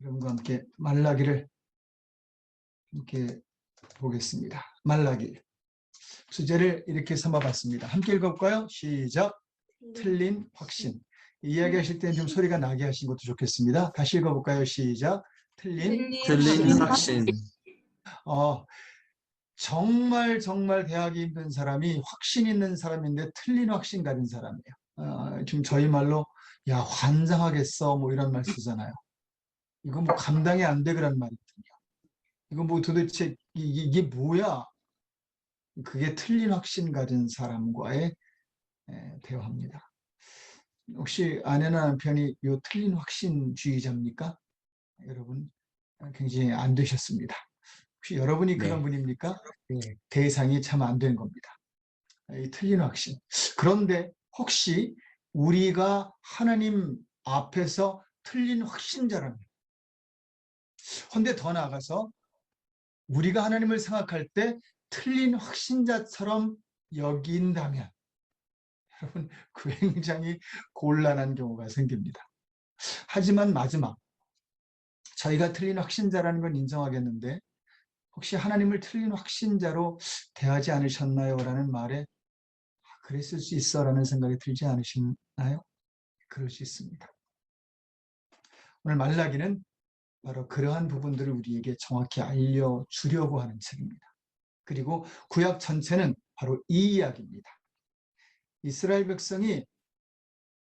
여러분과 함께 말라기를 함께 보겠습니다. 말라기. 주제를 이렇게 삼아봤습니다. 함께 읽어볼까요? 시작. 틀린 확신. 이야기하실 때는 좀 소리가 나게 하신 것도 좋겠습니다. 다시 읽어볼까요? 시작. 틀린 확신. 정말 대하기 힘든 사람이 확신 있는 사람인데 틀린 확신 가진 사람이에요. 지금 저희 말로 야 환장하겠어 뭐 이런 말 쓰잖아요. 이거 뭐 감당이 안 돼 그런 말이거든요. 이거 뭐 도대체 이게 뭐야? 그게 틀린 확신 가진 사람과의 대화입니다. 혹시 아내나 남편이 요 틀린 확신주의자입니까? 여러분 굉장히 안 되셨습니다. 혹시 여러분이 그런 분입니까? 네, 대상이 참 안 된 겁니다. 이 틀린 확신. 그런데 혹시 우리가 하나님 앞에서 틀린 확신자라면, 근데 더 나아가서 우리가 하나님을 생각할 때 틀린 확신자처럼 여긴다면 여러분 굉장히 곤란한 경우가 생깁니다. 하지만 마지막 저희가 틀린 확신자라는 건 인정하겠는데 혹시 하나님을 틀린 확신자로 대하지 않으셨나요? 라는 말에 그랬을 수 있어 라는 생각이 들지 않으시나요? 그럴 수 있습니다. 오늘 말라기는 바로 그러한 부분들을 우리에게 정확히 알려주려고 하는 책입니다. 그리고 구약 전체는 바로 이 이야기입니다. 이스라엘 백성이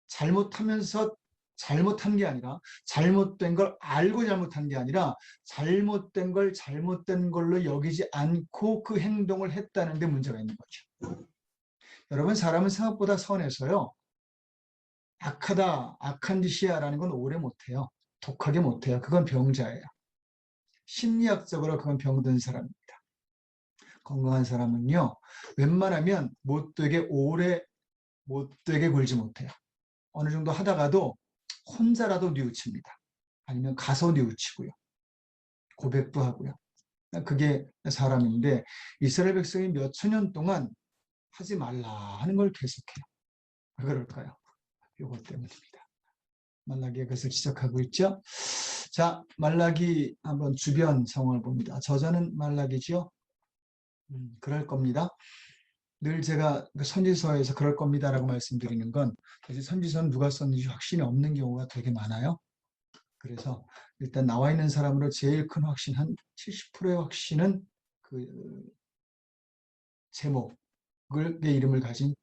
잘못하면서 잘못한 게 아니라 잘못된 걸 알고 잘못한 게 아니라 잘못된 걸 잘못된 걸로 여기지 않고 그 행동을 했다는 데 문제가 있는 거죠. 여러분 사람은 생각보다 선해서요. 악한 짓이야 라는 건 오래 못해요. 독하게 못해요. 그건 병자예요. 심리학적으로 그건 병든 사람입니다. 건강한 사람은요. 웬만하면 못되게 굴지 못해요. 어느 정도 하다가도 혼자라도 뉘우칩니다. 아니면 가서 뉘우치고요. 고백도 하고요. 그게 사람인데 이스라엘 백성이 몇 천 년 동안 하지 말라 하는 걸 계속해요. 왜 그럴까요? 이것 때문입니다. 말라기가 그것을 지적하고 있죠. 자, 말라기 한번 주변 상황을 봅니다. 저자는 말라기죠. 그럴 겁니다. 늘 제가 선지서에서 그럴 겁니다라고 말씀드리는 건 사실 선지서는 누가 썼는지 확신이 없는 경우가 되게 많아요. 그래서 일단 나와 있는 사람으로 제일 큰 확신, 한 70%의 확신은 그 제목의 이름을 가진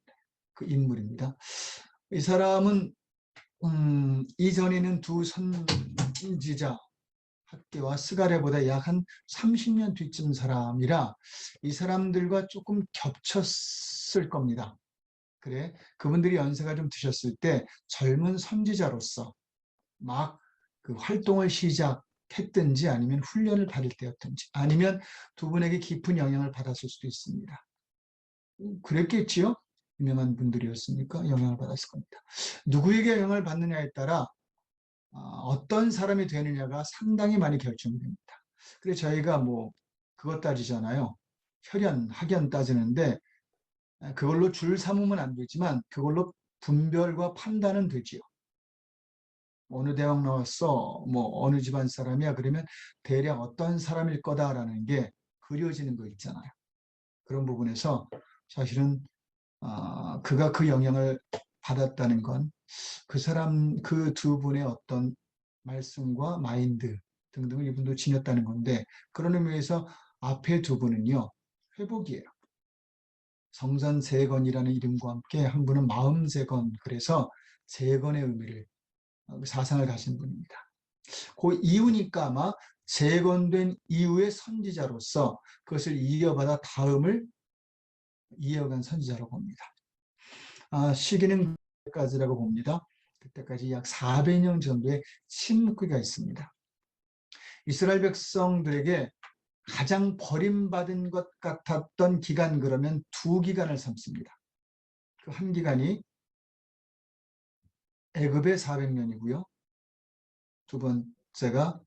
그 인물입니다. 이 사람은 이전에는 두 선지자 학계와 스가랴보다 약 한 30년 뒤쯤 사람이라 이 사람들과 조금 겹쳤을 겁니다. 그래, 그분들이 연세가 좀 드셨을 때 젊은 선지자로서 막 그 활동을 시작했든지 아니면 훈련을 받을 때였든지 아니면 두 분에게 깊은 영향을 받았을 수도 있습니다. 그랬겠지요? 유명한 분들이었으니까 영향을 받았을 겁니다. 누구에게 영향을 받느냐에 따라 어떤 사람이 되느냐가 상당히 많이 결정됩니다. 그래서 저희가 뭐 그것 따지잖아요. 혈연, 학연 따지는데 그걸로 줄 삼으면 안 되지만 그걸로 분별과 판단은 되지요. 어느 대학 나왔어? 뭐 어느 집안 사람이야? 그러면 대략 어떤 사람일 거다라는 게 그려지는 거 있잖아요. 그런 부분에서 사실은 그가 그 영향을 받았다는 건 그 사람, 그 두 분의 어떤 말씀과 마인드 등등을 이분도 지녔다는 건데 그런 의미에서 앞에 두 분은요. 회복이에요. 성전 재건이라는 이름과 함께 한 분은 마음 재건, 그래서 재건의 의미를 사상을 가진 분입니다. 그 이후니까 아마 재건된 이후의 선지자로서 그것을 이어받아 다음을 이어간 선지자라고 봅니다. 시기는 그때까지라고 봅니다. 그때까지 약 400년 정도의 침묵기가 있습니다. 이스라엘 백성들에게 가장 버림받은 것 같았던 기간, 그러면 두 기간을 삼습니다. 그 한 기간이 애굽의 400년이고요. 두 번째가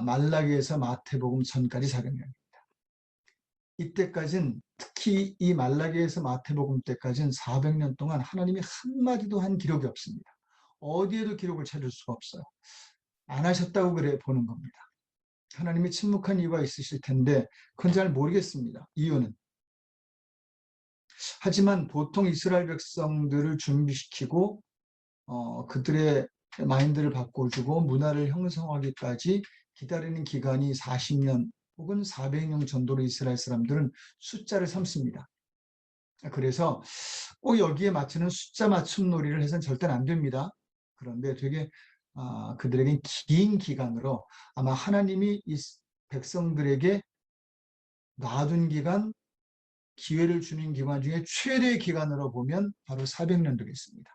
말라기에서 마태복음 전까지 400년입니다. 이때까지는 특히 이 말라기에서 마태복음 때까지는 400년 동안 하나님이 한마디도 한 기록이 없습니다. 어디에도 기록을 찾을 수가 없어요. 안 하셨다고 그래 보는 겁니다. 하나님이 침묵한 이유가 있으실 텐데 그건 잘 모르겠습니다. 이유는. 하지만 보통 이스라엘 백성들을 준비시키고 그들의 마인드를 바꿔주고 문화를 형성하기까지 기다리는 기간이 40년 혹은 400년 정도로 이스라엘 사람들은 숫자를 삼습니다. 그래서 꼭 여기에 맞추는 숫자 맞춤 놀이를 해서는 절대로 안 됩니다. 그런데 되게 그들에게 긴 기간으로 아마 하나님이 이 백성들에게 놔둔 기간, 기회를 주는 기간 중에 최대 기간으로 보면 바로 400년 되겠습니다.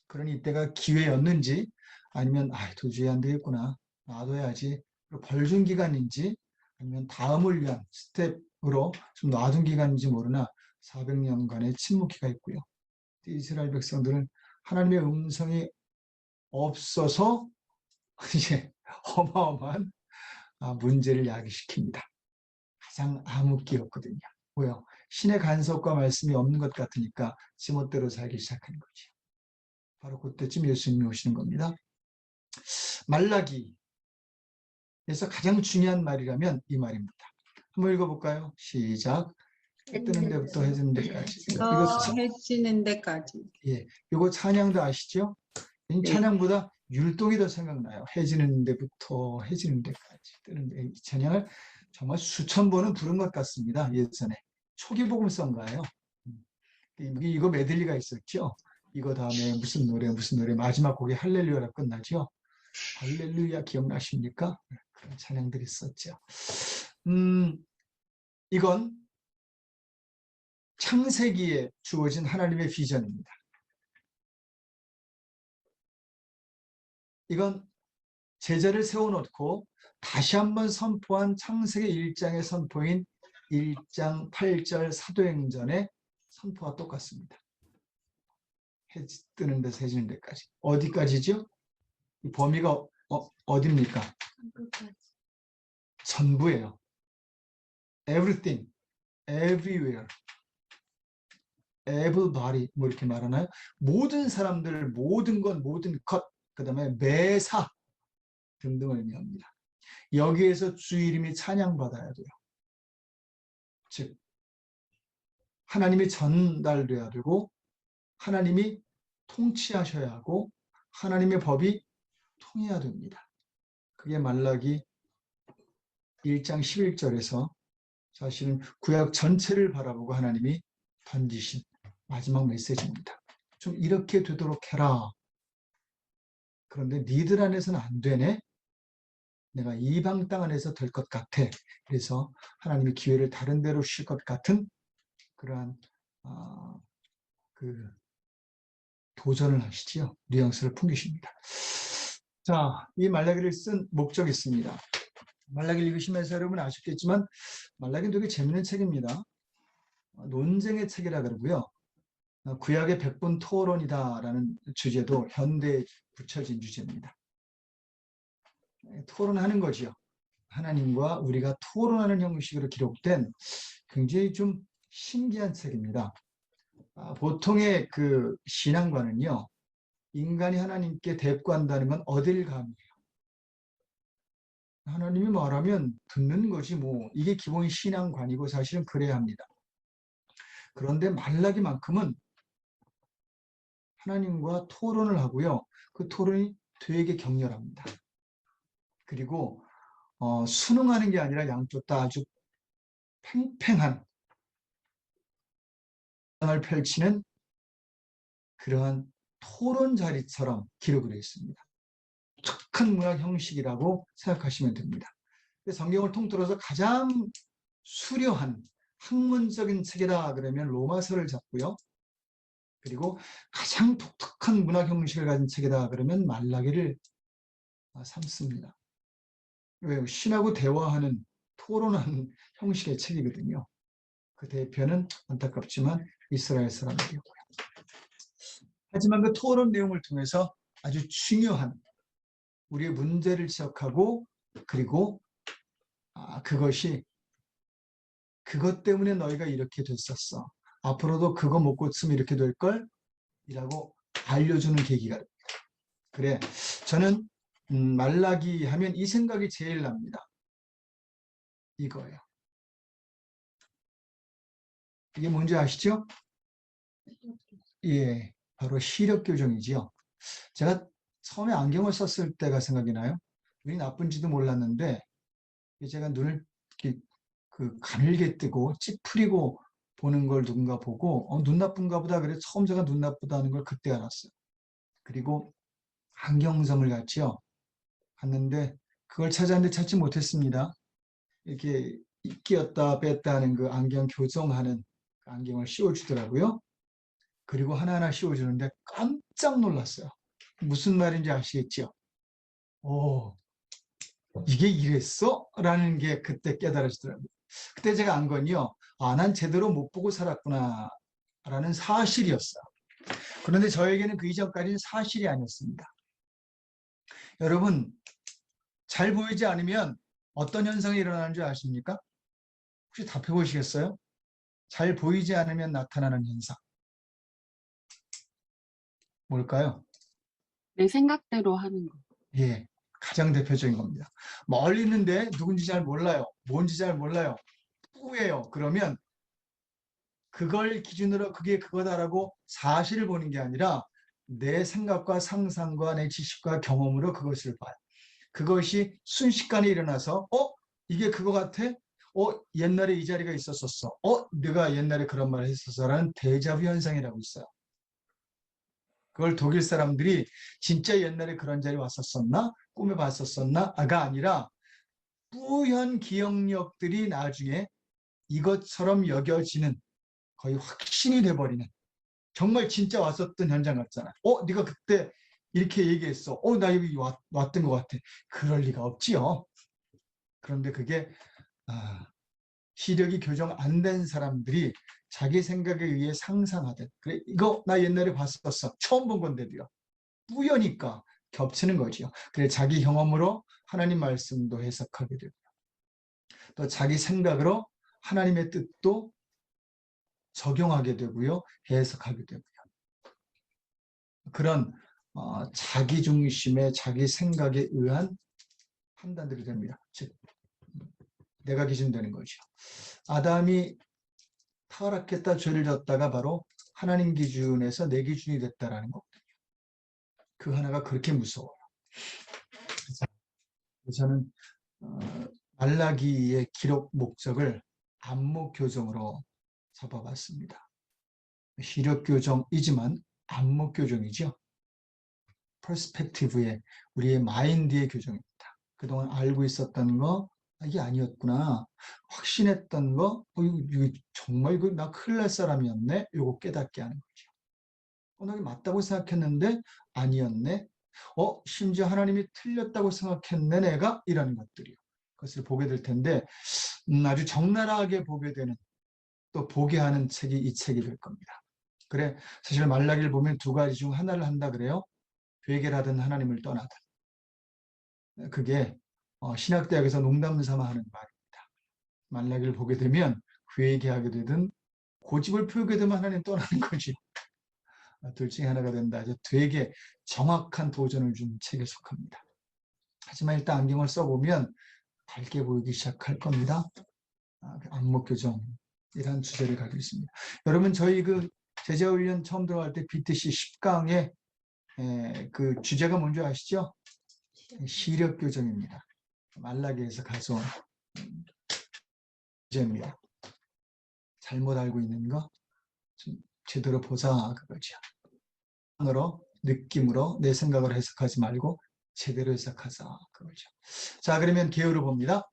그러니 이때가 기회였는지 아니면 도저히 안 되겠구나, 놔둬야지, 벌준 기간인지 아니면 다음을 위한 스텝으로 좀 놔둔 기간인지 모르나 400년간의 침묵기가 있고요. 이스라엘 백성들은 하나님의 음성이 없어서 이제 어마어마한 문제를 야기시킵니다. 가장 암흑기였거든요. 왜요? 신의 간섭과 말씀이 없는 것 같으니까 지멋대로 살기 시작한 거죠. 바로 그때쯤 예수님이 오시는 겁니다. 말라기에서 가장 중요한 말이라면 이 말입니다. 한번 읽어볼까요? 시작. 해 뜨는 데부터 해지는 데까지. 해지는 데까지. 예, 이거 찬양도 아시죠? 이 찬양보다 율동이 더 생각나요. 해지는 데부터 해지는 데까지. 뜨는 데. 이 찬양을 정말 수천 번은 부른 것 같습니다. 예전에. 초기 복음성가예요. 이거 메들리가 있었죠. 이거 다음에 무슨 노래 마지막 곡이 할렐루야로 끝나죠. 할렐루야 기억나십니까? 그런 찬양들이 있었죠. 이건 창세기에 주어진 하나님의 비전입니다. 이건 제자를 세워놓고 다시 한번 선포한 창세기 1장의 선포인 1장 8절 사도행전의 선포와 똑같습니다. 해 뜨는 데서 해지는 데까지. 어디까지죠? 이 범위가 어디입니까? 전부예요. Everything, everywhere, everybody 뭐 이렇게 말하나요? 모든 사람들, 모든 것, 모든 것, 그 다음에 매사 등등을 의미합니다. 여기에서 주 이름이 찬양받아야 돼요. 즉 하나님이 전달돼야 되고 하나님이 통치하셔야 하고 하나님의 법이 통해야 됩니다. 그게 말라기 1장 11절에서 사실은 구약 전체를 바라보고 하나님이 던지신 마지막 메시지입니다. 좀 이렇게 되도록 해라. 그런데 니들 안에서는 안 되네. 내가 이방 땅 안에서 될 것 같아. 그래서 하나님이 기회를 다른 데로 주실 것 같은 그러한 그 도전을 하시지요. 뉘앙스를 풍기십니다. 자, 이 말라기를 쓴 목적이 있습니다. 말라기를 읽으시면서 여러분 아셨겠지만 말라기는 되게 재밌는 책입니다. 논쟁의 책이라 그러고요. 구약의 백분 토론이다라는 주제도 현대에 붙여진 주제입니다. 토론하는 거지요. 하나님과 우리가 토론하는 형식으로 기록된 굉장히 좀 신기한 책입니다. 보통의 그 신앙관은요, 인간이 하나님께 대꾸한다는 건 어딜 감이에요. 하나님이 말하면 듣는 거지 뭐, 이게 기본 신앙관이고 사실은 그래야 합니다. 그런데 말라기만큼은 하나님과 토론을 하고요. 그 토론이 되게 격렬합니다. 그리고 순응하는 게 아니라 양쪽 다 아주 팽팽한 을 펼치는 그러한 토론 자리처럼 기록을 했습니다. 독특한 문학 형식이라고 생각하시면 됩니다. 성경을 통틀어서 가장 수려한 학문적인 책이다 그러면 로마서를 잡고요. 그리고 가장 독특한 문학 형식을 가진 책이다 그러면 말라기를 삼습니다. 왜요? 신하고 대화하는 토론하는 형식의 책이거든요. 그 대표는 안타깝지만 이스라엘 사람들이고요. 하지만 그 토론 내용을 통해서 아주 중요한 우리의 문제를 지적하고 그리고 그것이 그것 때문에 너희가 이렇게 됐었어. 앞으로도 그거 못 고치면 이렇게 될걸? 이라고 알려주는 계기가 됩니다. 그래, 저는 말라기 하면 이 생각이 제일 납니다. 이거예요. 이게 뭔지 아시죠? 예, 바로 시력교정이지요. 제가 처음에 안경을 썼을 때가 생각이 나요. 눈이 나쁜지도 몰랐는데 제가 눈을 이렇게 가늘게 뜨고 찌푸리고 보는 걸 누군가 보고 눈 나쁜가 보다 그래 처음 제가 눈 나쁘다는 걸 그때 알았어요. 그리고 안경점을 갔죠. 갔는데 그걸 찾았는데 찾지 못했습니다. 이렇게 끼었다 뺐다 하는 그 안경 교정하는 그 안경을 씌워주더라고요. 그리고 하나하나 씌워주는데 깜짝 놀랐어요. 무슨 말인지 아시겠죠? 오, 이게 이랬어? 라는 게 그때 깨달아지더라고요. 그때 제가 안 건요. 아, 난 제대로 못 보고 살았구나. 라는 사실이었어요. 그런데 저에게는 그 이전까지는 사실이 아니었습니다. 여러분, 잘 보이지 않으면 어떤 현상이 일어나는 줄 아십니까? 혹시 답해 보시겠어요? 잘 보이지 않으면 나타나는 현상. 뭘까요? 내 생각대로 하는 거. 예, 가장 대표적인 겁니다. 멀리 있는데 누군지 잘 몰라요. 뭔지 잘 몰라요. 뿌예요. 그러면 그걸 기준으로 그게 그거다라고 사실을 보는 게 아니라 내 생각과 상상과 내 지식과 경험으로 그것을 봐요. 그것이 순식간에 일어나서 이게 그거 같아? 옛날에 이 자리가 있었었어. 내가 옛날에 그런 말을 했었어라는 데자뷰 현상이라고 있어요. 그걸 독일 사람들이 진짜 옛날에 그런 자리 왔었었나? 꿈에 봤었었나?가 아니라 뿌연 기억력들이 나중에 이것처럼 여겨지는 거의 확신이 돼버리는 정말 진짜 왔었던 현장 같잖아. 네가 그때 이렇게 얘기했어. 나 여기 왔던 것 같아. 그럴 리가 없지요. 그런데 그게 시력이 교정 안 된 사람들이 자기 생각에 의해 상상하듯 그래 이거 나 옛날에 봤었어. 처음 본 건데도요. 뿌여니까 겹치는 거죠. 그래 자기 경험으로 하나님 말씀도 해석하게 되고 또 자기 생각으로 하나님의 뜻도 적용하게 되고요. 해석하게 되고요. 그런 자기 중심의 자기 생각에 의한 판단들이 됩니다. 즉 내가 기준되는 거죠. 아담이 타락했다 죄를 졌다가 바로 하나님 기준에서 내 기준이 됐다라는 거거든요. 그 하나가 그렇게 무서워요. 저는 말라기의 기록 목적을 안목 교정으로 잡아봤습니다. 시력 교정이지만 안목 교정이죠. 퍼스펙티브의 우리의 마인드의 교정입니다. 그동안 알고 있었던 거 이게 아니었구나. 확신했던 거 이거 정말 나 큰일 날 사람이었네. 이거 깨닫게 하는 거죠. 나 맞다고 생각했는데 아니었네. 심지어 하나님이 틀렸다고 생각했네 내가 이런 것들이요. 그것을 보게 될 텐데 아주 적나라하게 보게 되는 또 보게 하는 책이 이 책이 될 겁니다. 그래 사실 말라기를 보면 두 가지 중 하나를 한다 그래요. 회개를 하든 하나님을 떠나든. 그게 신학대학에서 농담 삼아 하는 말입니다. 말라기를 보게 되면 회개하게 되든 고집을 피우게 되면 하나님 떠나는 거지. 둘 중에 하나가 된다. 아주 되게 정확한 도전을 준 책에 속합니다. 하지만 일단 안경을 써보면 밝게 보이기 시작할 겁니다. 안목교정이라는 주제를 가지고 있습니다. 여러분 저희 그 제자훈련 처음 들어갈 때 BTC 10강의 그 주제가 뭔지 아시죠? 시력교정입니다. 말라기에서 가져온 주제입니다. 잘못 알고 있는 거 좀 제대로 보자 그거죠. 느낌으로 내 생각을 해석하지 말고 제대로 해석하자 그거죠. 자 그러면 개요를 봅니다.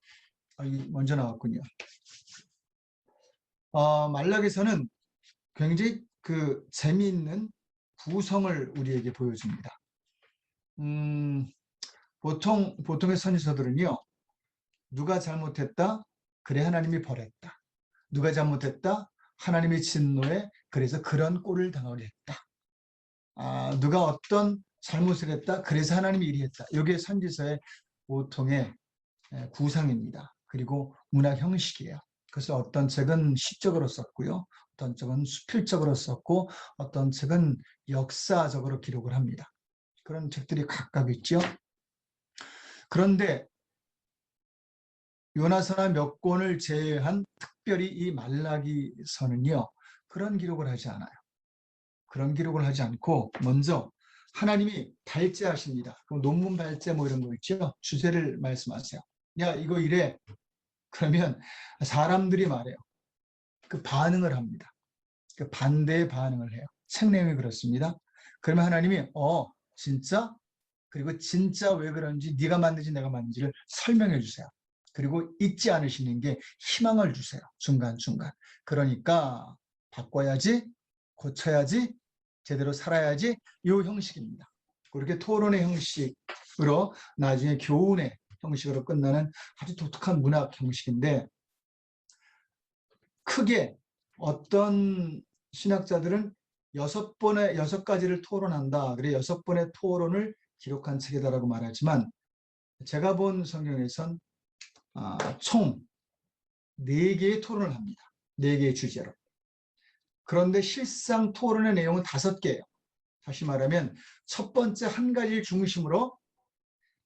먼저 나왔군요. 말라기에서는 굉장히 재미있는 구성을 우리에게 보여줍니다. 보통의 선지서들은요. 누가 잘못했다? 그래 하나님이 벌했다. 누가 잘못했다? 하나님의 진노에 그래서 그런 꼴을 당하게 했다. 누가 어떤 잘못을 했다? 그래서 하나님이 이리 했다. 이게 선지서의 보통의 구상입니다. 그리고 문학 형식이에요. 그래서 어떤 책은 시적으로 썼고요. 어떤 책은 수필적으로 썼고 어떤 책은 역사적으로 기록을 합니다. 그런 책들이 각각 있죠. 그런데 요나서나 몇 권을 제외한 특별히 이 말라기서는요. 그런 기록을 하지 않아요. 그런 기록을 하지 않고 먼저 하나님이 발제하십니다. 그럼 논문 발제 뭐 이런 거 있죠. 주제를 말씀하세요. 야 이거 이래. 그러면 사람들이 말해요. 그 반응을 합니다. 그 반대의 반응을 해요. 책 내용이 그렇습니다. 그러면 하나님이 진짜? 그리고 진짜 왜 그런지 네가 만든지 내가 만든지를 설명해 주세요. 그리고 잊지 않으시는 게 희망을 주세요. 중간중간. 그러니까 바꿔야지, 고쳐야지, 제대로 살아야지 이 형식입니다. 그렇게 토론의 형식으로 나중에 교훈의 형식으로 끝나는 아주 독특한 문학 형식인데 크게 어떤 신학자들은 6가지를 토론한다. 그래 6번의 토론을 기록한 책이다라고 말하지만 제가 본 성경에선 총 4개의 토론을 합니다. 4개의 주제로. 그런데 실상 토론의 내용은 5개예요. 다시 말하면 첫 번째 한 가지를 중심으로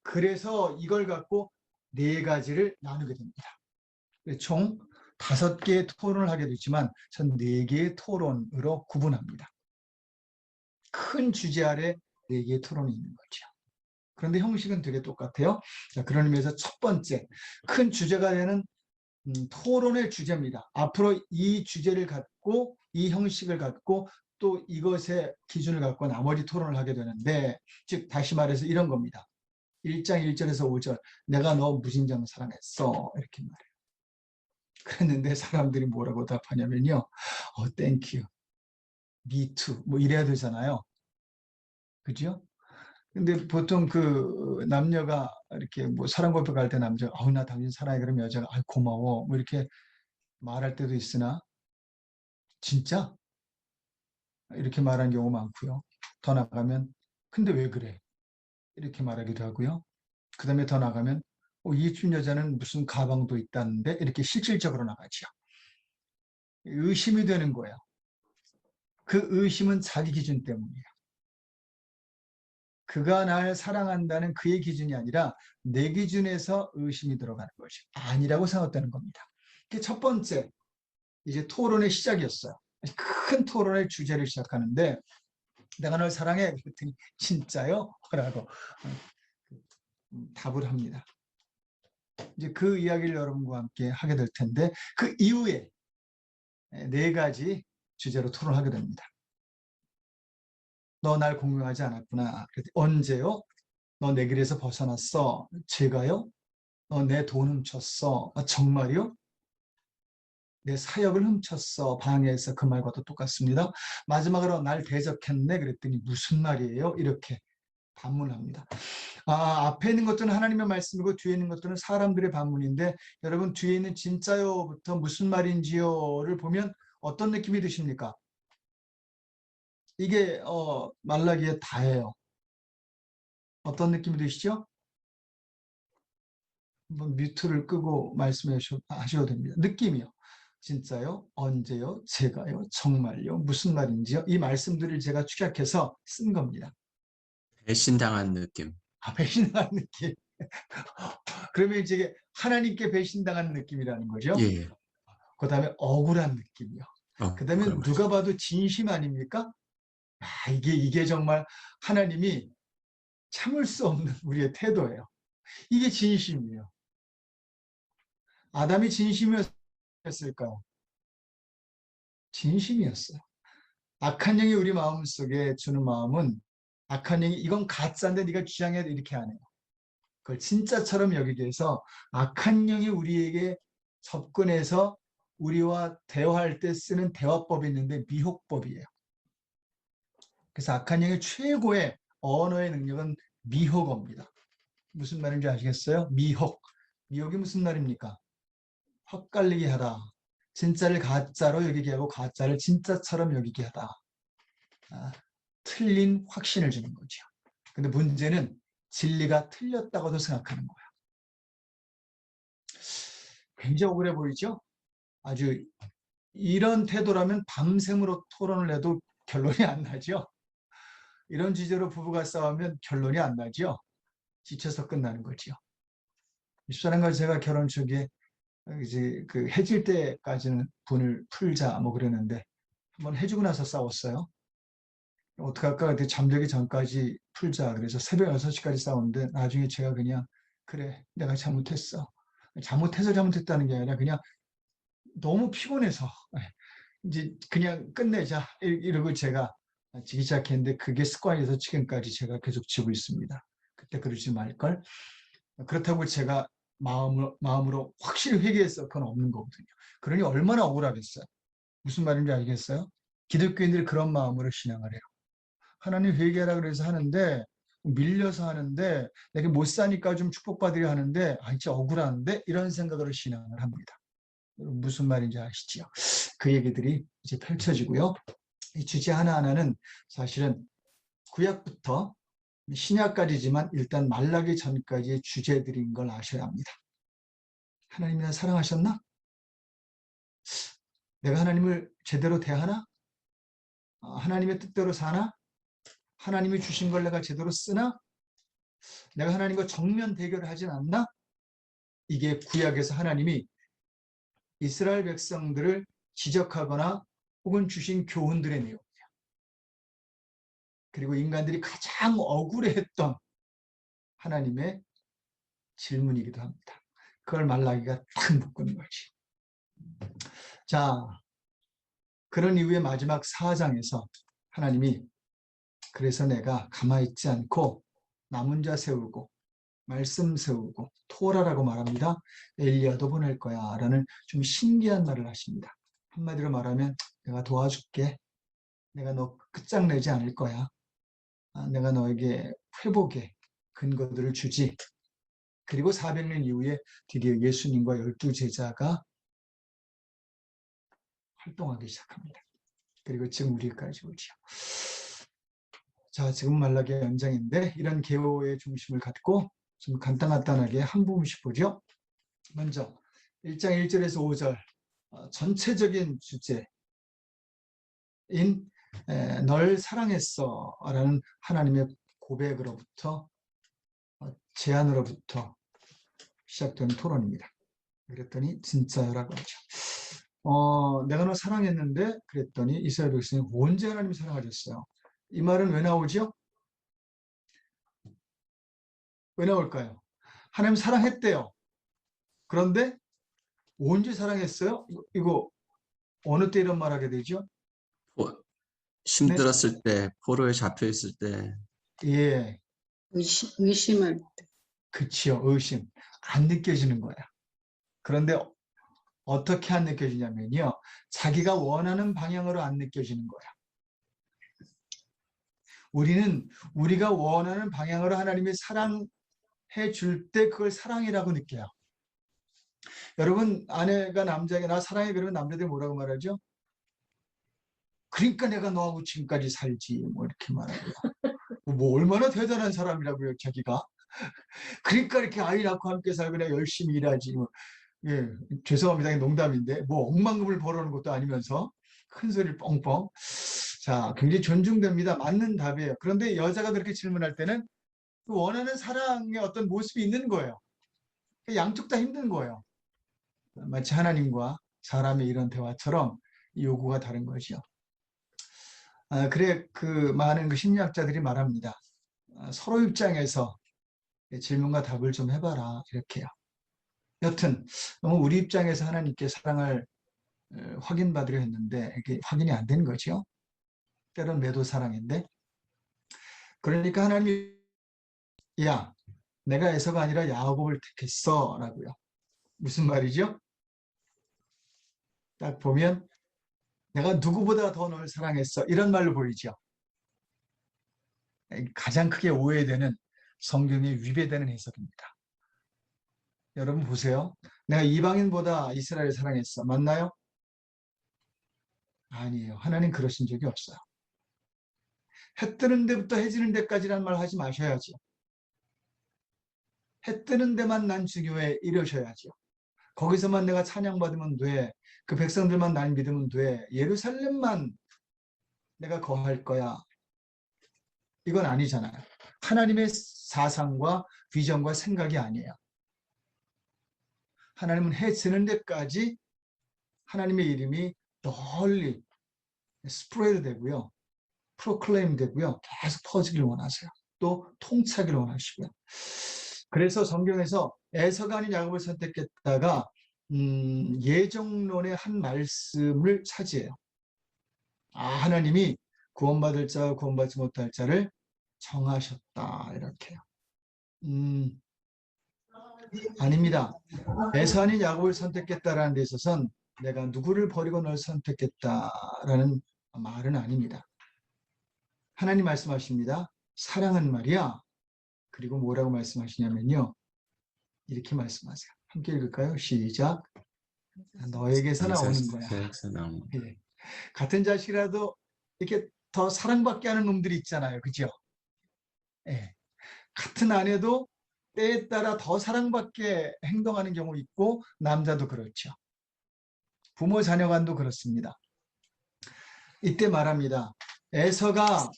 그래서 이걸 갖고 4가지를 나누게 됩니다. 총 5개의 토론을 하게 되지만 전 4개의 토론으로 구분합니다. 큰 주제 아래 4개의 토론이 있는 거죠. 그런데 형식은 되게 똑같아요. 자, 그런 의미에서 첫 번째 큰 주제가 되는 토론의 주제입니다. 앞으로 이 주제를 갖고 이 형식을 갖고 또 이것의 기준을 갖고 나머지 토론을 하게 되는데 즉 다시 말해서 이런 겁니다. 1장 1절에서 5절 내가 너 무진장 사랑했어 이렇게 말해요. 그랬는데 사람들이 뭐라고 답하냐면요. 땡큐, me too 뭐 이래야 되잖아요. 그죠? 근데 보통 그 남녀가 이렇게 뭐 사랑 고백할 때 남자가 나 당신 사랑해 그러면 여자가 고마워 뭐 이렇게 말할 때도 있으나 진짜 이렇게 말하는 경우 많고요. 더 나가면 근데 왜 그래 이렇게 말하기도 하고요. 그 다음에 더 나가면 이쯤 여자는 무슨 가방도 있다는데 이렇게 실질적으로 나가죠. 의심이 되는 거예요. 그 의심은 자기 기준 때문이에요. 그가 날 사랑한다는 그의 기준이 아니라 내 기준에서 의심이 들어가는 것이 아니라고 생각되는 겁니다. 그게 첫 번째 이제 토론의 시작이었어요. 큰 토론의 주제를 시작하는데 내가 널 사랑해 그랬더니 진짜요? 라고 답을 합니다. 이제 그 이야기를 여러분과 함께 하게 될 텐데 그 이후에 4가지 주제로 토론하게 됩니다. 너 날 공경하지 않았구나. 언제요? 너 내 길에서 벗어났어. 제가요? 너 내 돈 훔쳤어. 정말요? 내 사역을 훔쳤어. 방해해서 그 말과도 똑같습니다. 마지막으로 날 대적했네. 그랬더니 무슨 말이에요? 이렇게 반문합니다. 앞에 있는 것들은 하나님의 말씀이고 뒤에 있는 것들은 사람들의 반문인데 여러분 뒤에 있는 진짜요부터 무슨 말인지요를 보면 어떤 느낌이 드십니까? 이게 말라기에 다예요. 어떤 느낌이 드시죠? 한번 뮤트를 끄고 말씀해 하셔도 됩니다. 느낌이요. 진짜요? 언제요? 제가요? 정말요? 무슨 말인지요? 이 말씀들을 제가 축약해서 쓴 겁니다. 배신당한 느낌. 배신당한 느낌. 그러면 이제 하나님께 배신당한 느낌이라는 거죠. 예. 그 다음에 억울한 느낌이요. 그 다음에 그럼 누가 봐도 진심 아닙니까? 이게 정말 하나님이 참을 수 없는 우리의 태도예요. 이게 진심이에요. 아담이 진심이었을까요? 진심이었어요. 악한 영이 우리 마음속에 주는 마음은 악한 영이 이건 가짜인데 네가 주장해 이렇게 안 해요. 그걸 진짜처럼 여기기 위해서 악한 영이 우리에게 접근해서 우리와 대화할 때 쓰는 대화법이 있는데 미혹법이에요. 그래서 악한 영의 최고의 언어의 능력은 미혹어입니다. 무슨 말인지 아시겠어요? 미혹. 미혹이 무슨 말입니까? 헛갈리게 하다. 진짜를 가짜로 여기게 하고 가짜를 진짜처럼 여기게 하다. 틀린 확신을 주는 거죠. 근데 문제는 진리가 틀렸다고도 생각하는 거예요. 굉장히 억울해 보이죠? 아주 이런 태도라면 밤샘으로 토론을 해도 결론이 안 나죠. 이런 주제로 부부가 싸우면 결론이 안 나죠. 지쳐서 끝나는 거죠. 집사람과 제가 결혼 초기에 이제 그 해질 때까지는 분을 풀자 뭐 그랬는데 한번 해주고 나서 싸웠어요. 어떡할까? 그때 잠들기 전까지 풀자. 그래서 새벽 6시까지 싸웠는데 나중에 제가 그냥 그래, 내가 잘못했어. 잘못해서 잘못했다는 게 아니라 그냥 너무 피곤해서 이제 그냥 끝내자 이러고 제가 지기 시작했는데 그게 습관이 돼서 지금까지 제가 계속 지고 있습니다. 그때 그러지 말걸. 그렇다고 제가 마음으로 확실히 회개했어. 그건 없는 거거든요. 그러니 얼마나 억울하겠어요. 무슨 말인지 알겠어요? 기독교인들이 그런 마음으로 신앙을 해요. 하나님 회개하라 그래서 하는데 밀려서 하는데 내가 못 사니까 좀 축복받으려 하는데 진짜 억울한데 이런 생각으로 신앙을 합니다. 무슨 말인지 아시죠? 그 얘기들이 이제 펼쳐지고요. 이 주제 하나하나는 사실은 구약부터 신약까지지만 일단 말라기 전까지의 주제들인 걸 아셔야 합니다. 하나님이 나 사랑하셨나? 내가 하나님을 제대로 대하나? 하나님의 뜻대로 사나? 하나님이 주신 걸 내가 제대로 쓰나? 내가 하나님과 정면 대결을 하진 않나? 이게 구약에서 하나님이 이스라엘 백성들을 지적하거나 혹은 주신 교훈들의 내용이에요. 그리고 인간들이 가장 억울해했던 하나님의 질문이기도 합니다. 그걸 말라기가 딱 묶은 거지. 자, 그런 이후에 마지막 4장에서 하나님이 그래서 내가 가만히 있지 않고 남은 자 세우고 말씀 세우고 토라라고 말합니다. 엘리야도 보낼 거야 라는 좀 신기한 말을 하십니다. 한마디로 말하면 내가 도와줄게. 내가 너 끝장내지 않을 거야. 내가 너에게 회복의 근거들을 주지. 그리고 400년 이후에 드디어 예수님과 12제자가 활동하기 시작합니다. 그리고 지금 우리까지 오죠. 자, 지금 말라기의 연장인데 이런 개요의 중심을 갖고 좀 간단하게 한 부분씩 보죠. 먼저 1장 1절에서 5절 전체적인 주제인 널 사랑했어 라는 하나님의 고백으로부터 제안으로부터 시작된 토론입니다. 그랬더니 진짜요라고 하죠. 내가 너 사랑했는데 그랬더니 이스라엘 백성이 언제 하나님이 사랑하셨어요? 이 말은 왜 나오죠? 왜 나올까요? 하나님 사랑했대요. 그런데 언제 사랑했어요? 이거 어느 때 이런 말하게 되죠? 힘들었을 때, 포로에 잡혀 있을 때, 예, 의심할 때. 그치요. 의심. 안 느껴지는 거야. 그런데 어떻게 안 느껴지냐면요. 자기가 원하는 방향으로 안 느껴지는 거야. 우리는 우리가 원하는 방향으로 하나님이 사랑해 줄 때 그걸 사랑이라고 느껴요. 여러분, 아내가 남자에게 나 사랑해 그러면 남자들이 뭐라고 말하죠? 그러니까 내가 너하고 지금까지 살지 뭐 이렇게 말하고요. 뭐 얼마나 대단한 사람이라고요, 자기가. 그러니까 이렇게 아이 낳고 함께 살고 내가 열심히 일하지. 뭐. 예, 죄송합니다. 농담인데 뭐 억만금을 벌어오는 것도 아니면서 큰 소리를 뻥뻥. 자, 굉장히 존중됩니다. 맞는 답이에요. 그런데 여자가 그렇게 질문할 때는 그 원하는 사랑의 어떤 모습이 있는 거예요. 양쪽 다 힘든 거예요. 마치 하나님과 사람의 이런 대화처럼 요구가 다른 거죠. 그래 그 많은 그 심리학자들이 말합니다. 서로 입장에서 질문과 답을 좀 해봐라 이렇게요. 여튼 너무 우리 입장에서 하나님께 사랑을 확인받으려 했는데 이게 확인이 안 된 거죠. 때론 매도 사랑인데. 그러니까 하나님이 야 내가 에서가 아니라 야곱을 택했어 라고요. 무슨 말이죠? 딱 보면 내가 누구보다 더 널 사랑했어 이런 말로 보이죠. 가장 크게 오해되는 성경에 위배되는 해석입니다. 여러분 보세요. 내가 이방인보다 이스라엘을 사랑했어. 맞나요? 아니에요. 하나님 그러신 적이 없어요. 해 뜨는 데부터 해 지는 데까지란 말 하지 마셔야죠. 해 뜨는 데만 난 중요해 이러셔야죠. 거기서만 내가 찬양받으면 돼. 그 백성들만 날 믿으면 돼. 예루살렘만 내가 거할 거야. 이건 아니잖아요. 하나님의 사상과 비전과 생각이 아니에요. 하나님은 해 지는 데까지 하나님의 이름이 널리 스프레드 되고요. 프로클레임 되고요. 계속 퍼지기를 원하세요. 또 통치하기를 원하시고요. 그래서 성경에서 에서가 아닌 야곱을 선택했다가 예정론의 한 말씀을 차지해요. 하나님이 구원받을 자와 구원받지 못할 자를 정하셨다. 이렇게요. 아닙니다. 에서 아닌 야곱을 선택했다라는 데 있어서는 내가 누구를 버리고 널 선택했다라는 말은 아닙니다. 하나님 말씀하십니다. 사랑은 말이야. 그리고 뭐라고 말씀하시냐면요. 이렇게 말씀하세요. 함께 읽을까요? 시작. 너에게서 나오는 거야. 예. 같은 자식이라도 이렇게 더 사랑받게 하는 놈들이 있잖아요. 그죠? 예. 같은 아내도 때에 따라 더 사랑받게 행동하는 경우 있고 남자도 그렇죠. 부모 자녀 간도 그렇습니다. 이때 말합니다. 에서가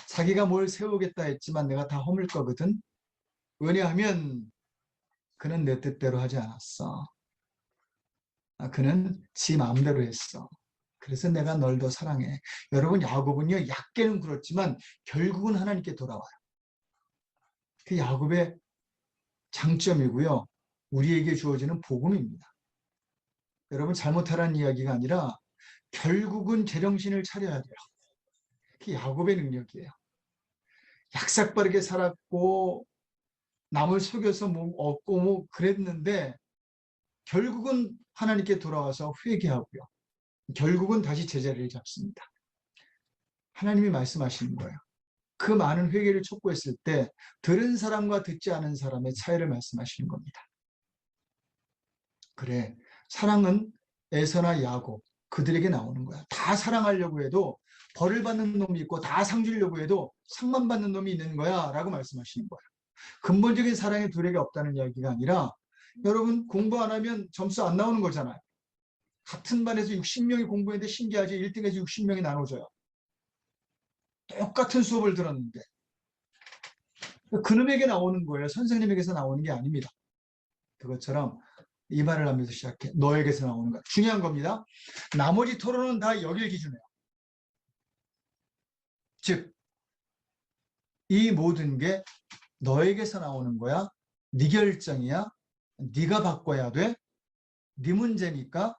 자기가 뭘 세우겠다 했지만 내가 다 허물 거거든. 왜냐하면 그는 내 뜻대로 하지 않았어. 그는 지 마음대로 했어. 그래서 내가 널 더 사랑해. 여러분, 야곱은요, 약게는 그렇지만 결국은 하나님께 돌아와요. 그 야곱의 장점이고요. 우리에게 주어지는 복음입니다. 여러분, 잘못하라는 이야기가 아니라 결국은 제정신을 차려야 돼요. 그게 야곱의 능력이에요. 약삭빠르게 살았고 남을 속여서 뭐 얻고 뭐 그랬는데 결국은 하나님께 돌아와서 회개하고요. 결국은 다시 제자리를 잡습니다. 하나님이 말씀하시는 거예요. 그 많은 회개를 촉구했을 때 들은 사람과 듣지 않은 사람의 차이를 말씀하시는 겁니다. 그래, 사랑은 에서나 야곱 그들에게 나오는 거야. 다 사랑하려고 해도 벌을 받는 놈이 있고 다 상 주려고 해도 상만 받는 놈이 있는 거야 라고 말씀하시는 거예요. 근본적인 사랑이 둘에게 없다는 이야기가 아니라 여러분 공부 안 하면 점수 안 나오는 거잖아요. 같은 반에서 60명이 공부했는데 신기하지 1등에서 60명이 나눠져요. 똑같은 수업을 들었는데 그놈에게 나오는 거예요. 선생님에게서 나오는 게 아닙니다. 그것처럼 이 말을 하면서 시작해. 너에게서 나오는 거. 중요한 겁니다. 나머지 토론은 다 여길 기준이에요. 즉, 이 모든 게 너에게서 나오는 거야. 네 결정이야. 네가 바꿔야 돼. 네 문제니까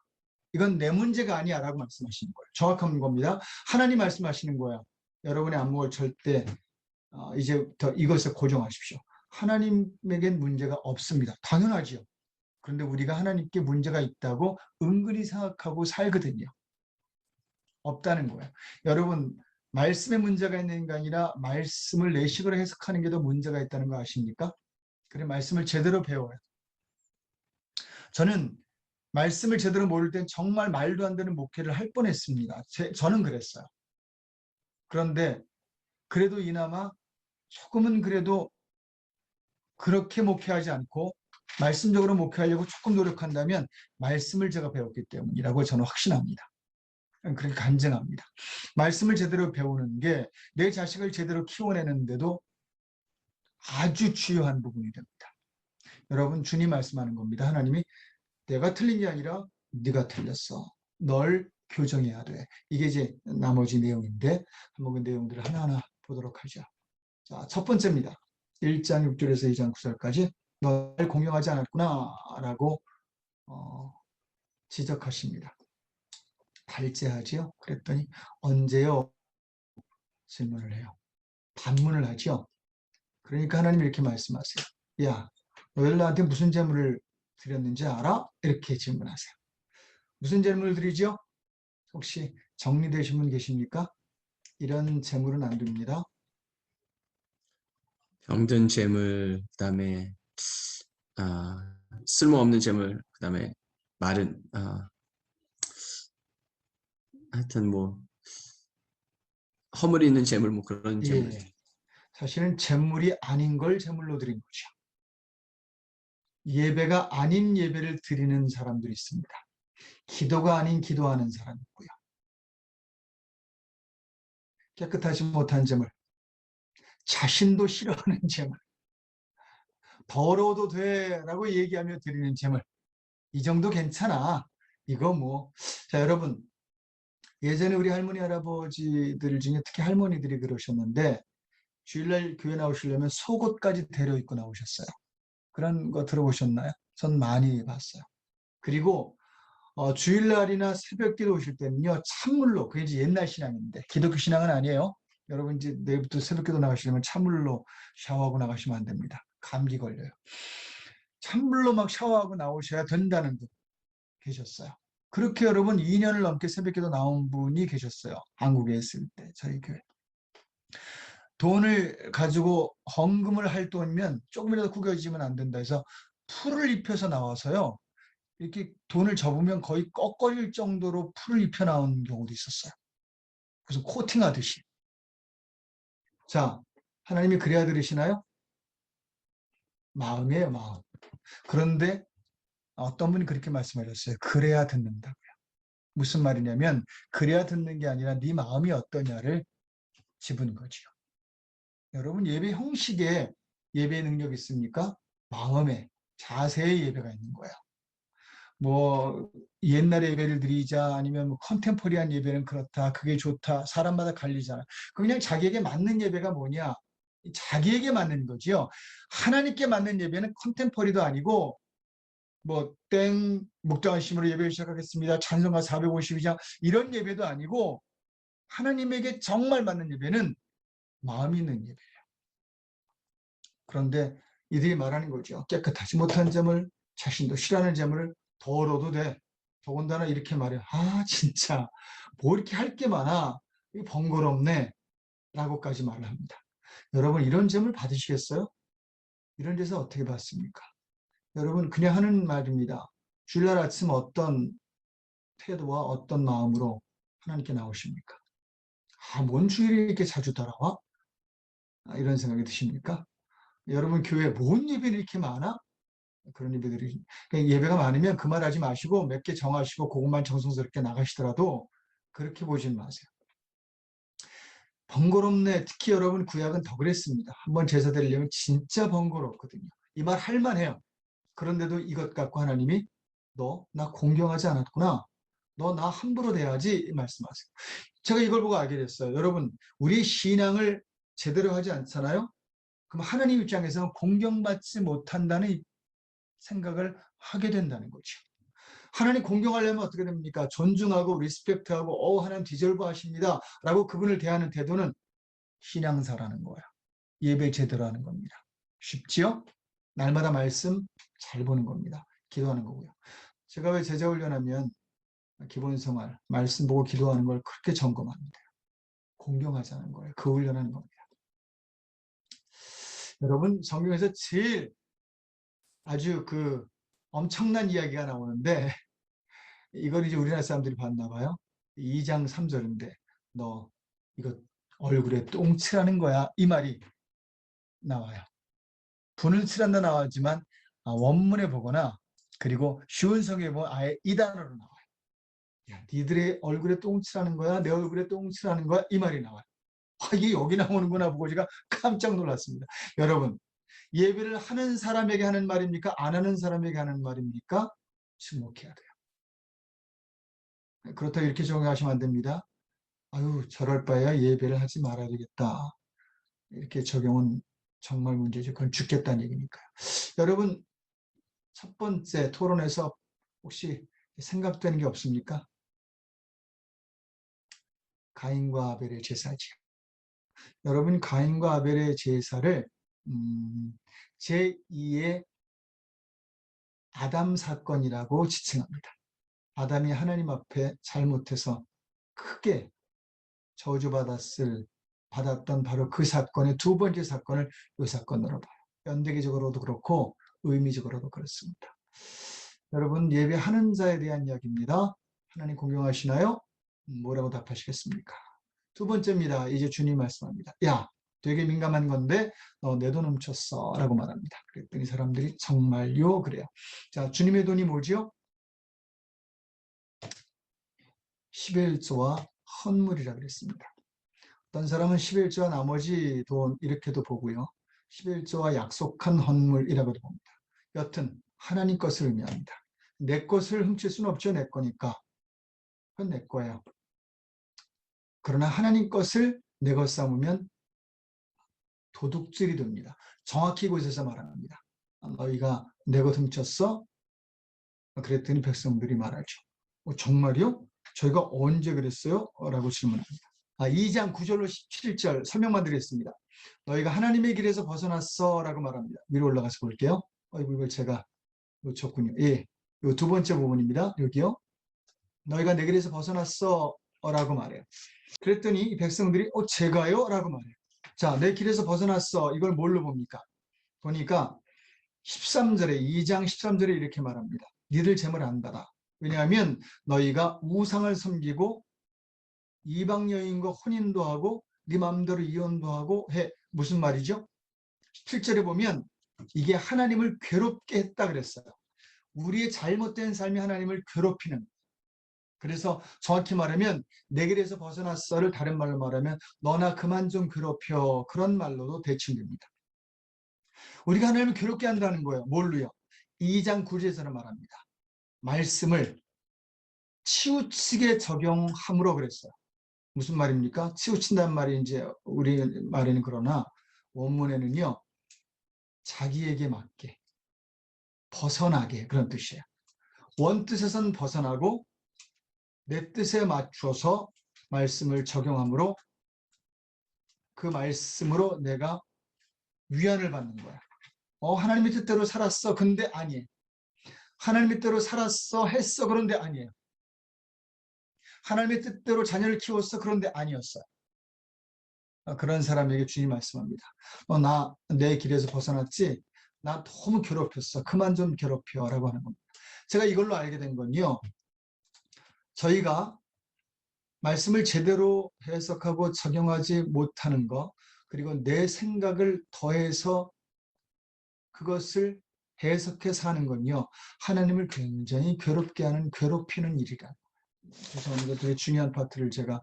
이건 내 문제가 아니야 라고 말씀하시는 거예요. 정확한 겁니다. 하나님 말씀하시는 거예요. 여러분의 안목을 절대 이제부터 이것을 고정하십시오. 하나님에겐 문제가 없습니다. 당연하지요. 그런데 우리가 하나님께 문제가 있다고 은근히 생각하고 살거든요. 없다는 거예요. 여러분, 말씀에 문제가 있는 게 아니라 말씀을 내 식으로 해석하는 게 더 문제가 있다는 거 아십니까? 그래, 말씀을 제대로 배워요. 저는 말씀을 제대로 모를 땐 정말 말도 안 되는 목회를 할 뻔했습니다. 저는 그랬어요. 그런데 그래도 이나마 조금은 그래도 그렇게 목회하지 않고 말씀적으로 목회하려고 조금 노력한다면 말씀을 제가 배웠기 때문이라고 저는 확신합니다. 그렇게 간증합니다. 말씀을 제대로 배우는 게 내 자식을 제대로 키워내는데도 아주 중요한 부분이 됩니다. 여러분, 주님 말씀하는 겁니다. 하나님이 내가 틀린 게 아니라 네가 틀렸어. 널 교정해야 돼. 이게 이제 나머지 내용인데 한번 그 내용들을 하나하나 보도록 하죠. 자, 첫 번째입니다. 1장 6절에서 2장 9절까지 널 공경하지 않았구나 라고 지적하십니다. 달째하지요. 그랬더니 언제요? 질문을 해요. 반문을 하죠. 그러니까 하나님이 이렇게 말씀하세요. 야, 너희들 나한테 무슨 제물을 드렸는지 알아? 이렇게 질문하세요. 무슨 제물을 드리죠? 혹시 정리되신 분 계십니까? 이런 제물은 안 됩니다. 병든 재물, 그다음에 쓸모없는 재물, 그다음에 마른 하여튼 뭐 허물이 있는 재물, 뭐 그런 재물. 예, 사실은 제물이 아닌 걸 제물로 드린 거죠. 예배가 아닌 예배를 드리는 사람들이 있습니다. 기도가 아닌 기도하는 사람이 있고요. 깨끗하지 못한 제물, 자신도 싫어하는 제물, 더러워도 돼라고 얘기하며 드리는 제물, 이 정도 괜찮아. 이거 뭐. 자, 여러분. 예전에 우리 할머니, 할아버지들 중에 특히 할머니들이 그러셨는데, 주일날 교회 나오시려면 속옷까지 데려 입고 나오셨어요. 그런 거 들어보셨나요? 전 많이 봤어요. 그리고 주일날이나 새벽기도 오실 때는요, 찬물로, 그게 이제 옛날 신앙인데, 기독교 신앙은 아니에요. 여러분 이제 내일부터 새벽기도 나가시려면 찬물로 샤워하고 나가시면 안 됩니다. 감기 걸려요. 찬물로 막 샤워하고 나오셔야 된다는 분 계셨어요. 그렇게 여러분 2년을 넘게 새벽기도 나온 분이 계셨어요. 한국에 있을 때 저희 교회. 돈을 가지고 헌금을 할 돈이면 조금이라도 구겨지면 안 된다 해서 풀을 입혀서 나와서요. 이렇게 돈을 접으면 거의 꺾어질 정도로 풀을 입혀 나온 경우도 있었어요. 그래서 코팅하듯이. 자, 하나님이 그래야 들으시나요? 마음이에요, 마음. 그런데 어떤 분이 그렇게 말씀하셨어요. 그래야 듣는다고요. 무슨 말이냐면 그래야 듣는 게 아니라 네 마음이 어떠냐를 집은 거지요. 여러분 예배 형식에 예배 능력이 있습니까? 마음에 자세의 예배가 있는 거예요. 뭐 옛날에 예배를 드리자 아니면 뭐 컨템포리한 예배는 그렇다. 그게 좋다. 사람마다 갈리잖아. 그냥 자기에게 맞는 예배가 뭐냐? 자기에게 맞는 거지요. 하나님께 맞는 예배는 컨템포리도 아니고 뭐 땡 묵장하심으로 예배를 시작하겠습니다. 찬송가 452장 이런 예배도 아니고 하나님에게 정말 맞는 예배는 마음이 있는 예배. 그런데 이들이 말하는 거죠. 깨끗하지 못한 점을 자신도 싫어하는 점을 덜어도 돼. 더군다나 이렇게 말해요. 아 진짜 뭐 이렇게 할 게 많아. 이거 번거롭네. 라고까지 말을 합니다. 여러분 이런 점을 받으시겠어요? 이런 데서 어떻게 받습니까? 여러분 그냥 하는 말입니다. 주일날 아침 어떤 태도와 어떤 마음으로 하나님께 나오십니까? 아, 뭔 주일이 이렇게 자주 따라와? 이런 생각이 드십니까? 여러분 교회에 뭔 예배는 이렇게 많아? 그런 예배들이 그러니까 예배가 많으면 그 말 하지 마시고 몇 개 정하시고 그것만 정성스럽게 나가시더라도 그렇게 보진 마세요. 번거롭네. 특히 여러분 구약은 더 그랬습니다. 한번 제사 드리려면 진짜 번거롭거든요. 이 말 할만해요. 그런데도 이것 갖고 하나님이 너 나 공경하지 않았구나. 너 나 함부로 대하지 말씀하세요. 제가 이걸 보고 알게 됐어요. 여러분 우리 신앙을 제대로 하지 않잖아요. 그럼 하나님 입장에서 공경받지 못한다는 생각을 하게 된다는 거죠. 하나님 공경하려면 어떻게 됩니까? 존중하고 리스펙트하고 하나님 디절브 하십니다. 라고 그분을 대하는 태도는 신앙사라는 거예요. 예배 제대로 하는 겁니다. 쉽지요? 날마다 말씀 잘 보는 겁니다. 기도하는 거고요. 제가 왜 제자 훈련하면 기본 생활, 말씀 보고 기도하는 걸 그렇게 점검합니다. 공경하자는 거예요. 그 훈련하는 겁니다. 여러분 성경에서 제일 아주 그 엄청난 이야기가 나오는데 이걸 이제 우리나라 사람들이 봤나 봐요. 2장 3절인데 너 이거 얼굴에 똥 칠하는 거야. 이 말이 나와요. 분을 칠한다 나왔지만 원문에 보거나 그리고 쉬운 성경에 보면 아예 이 단어로 나와요. 야, 니들의 얼굴에 똥 칠하는 거야. 내 얼굴에 똥 칠하는 거야. 이 말이 나와요. 이게 여기 나오는구나 보고 제가 깜짝 놀랐습니다. 여러분 예배를 하는 사람에게 하는 말입니까? 안 하는 사람에게 하는 말입니까? 주목해야 돼요. 그렇다고 이렇게 적용하시면 안 됩니다. 아유 저럴 바에야 예배를 하지 말아야 되겠다. 이렇게 적용은 정말 문제죠. 그건 죽겠다는 얘기니까요. 여러분 첫 번째 토론에서 혹시 생각되는 게 없습니까? 가인과 아벨의 제사지요. 여러분 가인과 아벨의 제사를 제2의 아담 사건이라고 지칭합니다. 아담이 하나님 앞에 잘못해서 크게 받았던 바로 그 사건의 두 번째 사건을 이 사건으로 봐요. 연대기적으로도 그렇고 의미적으로도 그렇습니다. 여러분 예배하는 자에 대한 이야기입니다. 하나님 공경하시나요? 뭐라고 답하시겠습니까? 두 번째입니다. 이제 주님 말씀합니다. 야 되게 민감한 건데 너 내 돈 훔쳤어 라고 말합니다. 그랬더니 사람들이 정말요? 그래요. 자 주님의 돈이 뭐지요? 11조와 헌물이라 그랬습니다. 어떤 사람은 11조와 나머지 돈 이렇게도 보고요. 11조와 약속한 헌물이라고도 봅니다. 여튼 하나님 것을 의미합니다. 내 것을 훔칠 수는 없죠. 내 거니까. 그건 내 거예요. 그러나 하나님 것을 내 것 삼으면 도둑질이 됩니다. 정확히 이곳에서 말합니다. 너희가 내 것 훔쳤어? 그랬더니 백성들이 말하죠. 정말요? 저희가 언제 그랬어요? 라고 질문합니다. 2장 9절로 17절 설명만 드리겠습니다. 너희가 하나님의 길에서 벗어났어 라고 말합니다. 위로 올라가서 볼게요. 이걸 제가 놓쳤군요. 예, 이 두 번째 부분입니다. 여기요. 너희가 내 길에서 벗어났어 라고 말해요. 그랬더니 이 백성들이 제가요? 라고 말해요. 자, 내 길에서 벗어났어. 이걸 뭘로 봅니까? 보니까 13절에 2장 13절에 이렇게 말합니다. 니들 재물 안 받아. 왜냐하면 너희가 우상을 섬기고 이방 여인과 혼인도 하고 네 마음대로 이혼도 하고 해. 무슨 말이죠? 17절에 보면 이게 하나님을 괴롭게 했다 그랬어요. 우리의 잘못된 삶이 하나님을 괴롭히는. 그래서 정확히 말하면 내 길에서 벗어났어를 다른 말로 말하면 너나 그만 좀 괴롭혀. 그런 말로도 대칭됩니다. 우리가 하나님을 괴롭게 한다는 거예요. 뭘로요? 2장 9절에서는 말합니다. 말씀을 치우치게 적용함으로 그랬어요. 무슨 말입니까? 치우친다는 말이 이제 우리 말에는 그러나 원문에는요. 자기에게 맞게 벗어나게 그런 뜻이에요. 원뜻에선 벗어나고 내 뜻에 맞춰서 말씀을 적용함으로 그 말씀으로 내가 위안을 받는 거야. 하나님의 뜻대로 살았어. 근데 아니에요. 하나님의 뜻대로 살았어. 했어. 그런데 아니에요. 하나님의 뜻대로 자녀를 키웠어. 그런데 아니었어요. 그런 사람에게 주님 말씀합니다. 나 내 길에서 벗어났지? 나 너무 괴롭혔어. 그만 좀 괴롭혀. 라고 하는 겁니다. 제가 이걸로 알게 된 건요. 저희가 말씀을 제대로 해석하고 적용하지 못하는 거, 그리고 내 생각을 더해서 그것을 해석해서 하는 건요. 하나님을 굉장히 괴롭게 하는 괴롭히는 일이라. 죄송합니다. 되게 중요한 파트를 제가